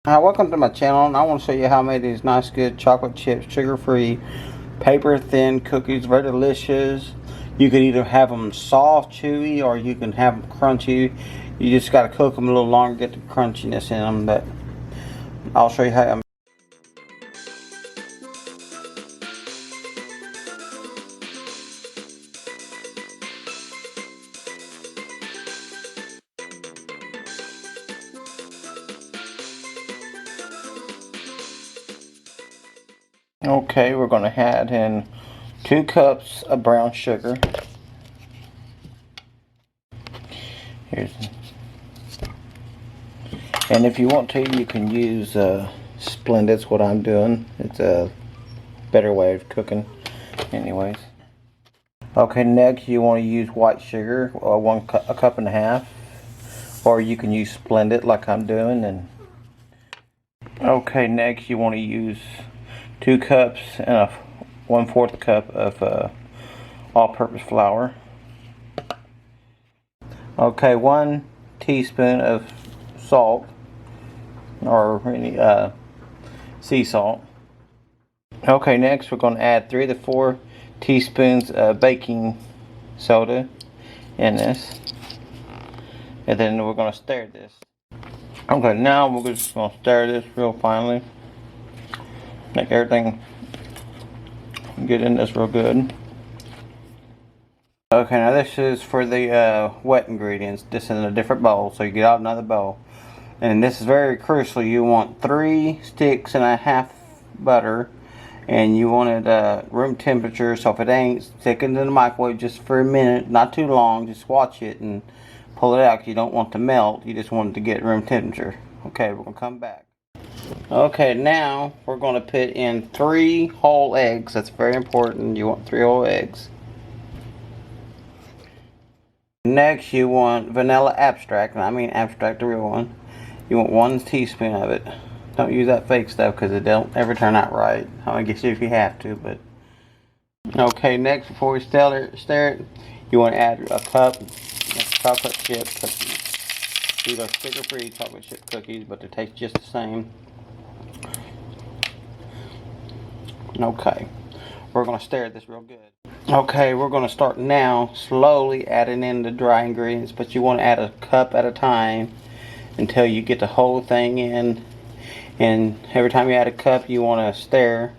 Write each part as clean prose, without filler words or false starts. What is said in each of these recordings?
Hi, welcome to my channel, and I want to show you how I made these nice good chocolate chip sugar-free paper thin cookies. Very delicious. You could either have them soft, chewy, or you can have them crunchy. You just got to cook them a little longer, get the crunchiness in them, but I'll show you how I'm. Okay, we're going to add in 2 cups of brown sugar. And if you want to, you can use Splendid's what I'm doing. It's a better way of cooking anyways. Okay, next you want to use white sugar, a cup and a half, or you can use Splendid like I'm doing. And okay, next you want to use 2 cups and a 1/4 cup of all-purpose flour. Okay, 1 teaspoon of salt, or any sea salt. Okay, next we're going to add 3 to 4 teaspoons of baking soda in this, and then we're going to stir this. Okay, now we're just going to stir this real finely, make everything get in this real good. Okay, now this is for the wet ingredients. This is in a different bowl, so you get out another bowl. And this is very crucial. You want 3 sticks and a half butter, and you want it room temperature. So if it ain't, stick it in the microwave just for a minute, not too long. Just watch it and pull it out. You don't want it to melt. You just want it to get room temperature. Okay, we're gonna come back. Okay, now we're gonna put in 3 whole eggs. That's very important. You want 3 whole eggs. Next, you want vanilla extract, and I mean extract, the real one. You want 1 teaspoon of it. Don't use that fake stuff because it don't ever turn out right. I guess if you have to, but okay. Next, before we stir it, you want to add a cup of chocolate chip cookies. These are sugar-free chocolate chip cookies, but they taste just the same. Okay, we're gonna stir this real good. Okay, we're going to start now slowly adding in the dry ingredients, but you want to add a cup at a time until you get the whole thing in. And every time you add a cup, you want to stir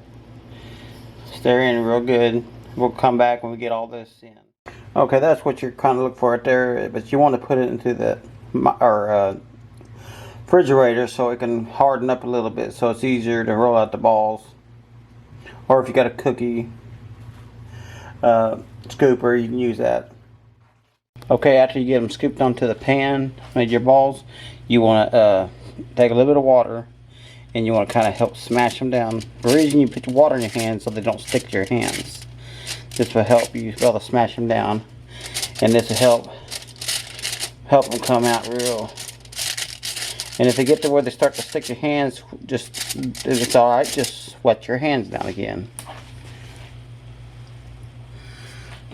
in real good. We'll come back when we get all this in. Okay, that's what you're kind of looking for right there, but you want to put it into the refrigerator so it can harden up a little bit, so it's easier to roll out the balls. Or if you got a cookie scooper, you can use that. Okay, after you get them scooped onto the pan, made your balls, you want to take a little bit of water, and you want to kind of help smash them down. The reason you put the water in your hands so they don't stick to your hands. This will help you be able to smash them down, and this will help them come out real. And if they get to where they start to stick to your hands, just if it's all right, just wet your hands down again.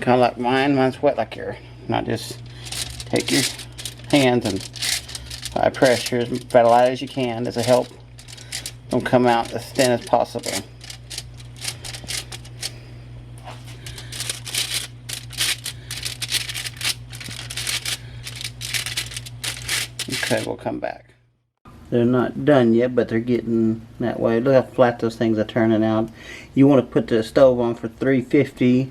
Kind of like mine's wet like yours. Now just take your hands and apply pressure as light as you can. This will help them come out as thin as possible. Okay, we'll come back. They're not done yet, but they're getting that way. Look how flat those things are turning out. You want to put the stove on for 350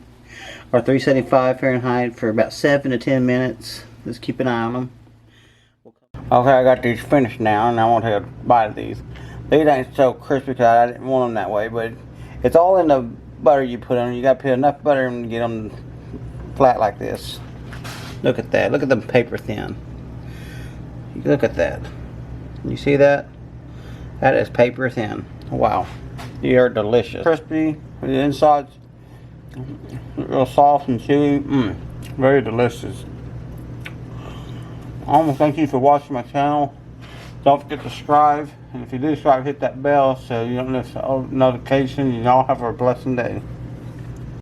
or 375 Fahrenheit for about 7 to 10 minutes. Just keep an eye on them. Okay, I got these finished now, and I want to take a bite of these. These ain't so crispy because I didn't want them that way, but it's all in the butter you put on. You got to put enough butter and get them flat like this. Look at that. Look at them paper thin. Look at that. You see that? That is paper thin. Wow. They are delicious. Crispy. The inside's real soft and chewy. Very delicious. I want to thank you for watching my channel. Don't forget to subscribe. And if you do subscribe, hit that bell so you don't miss a notification. You all have a blessed day.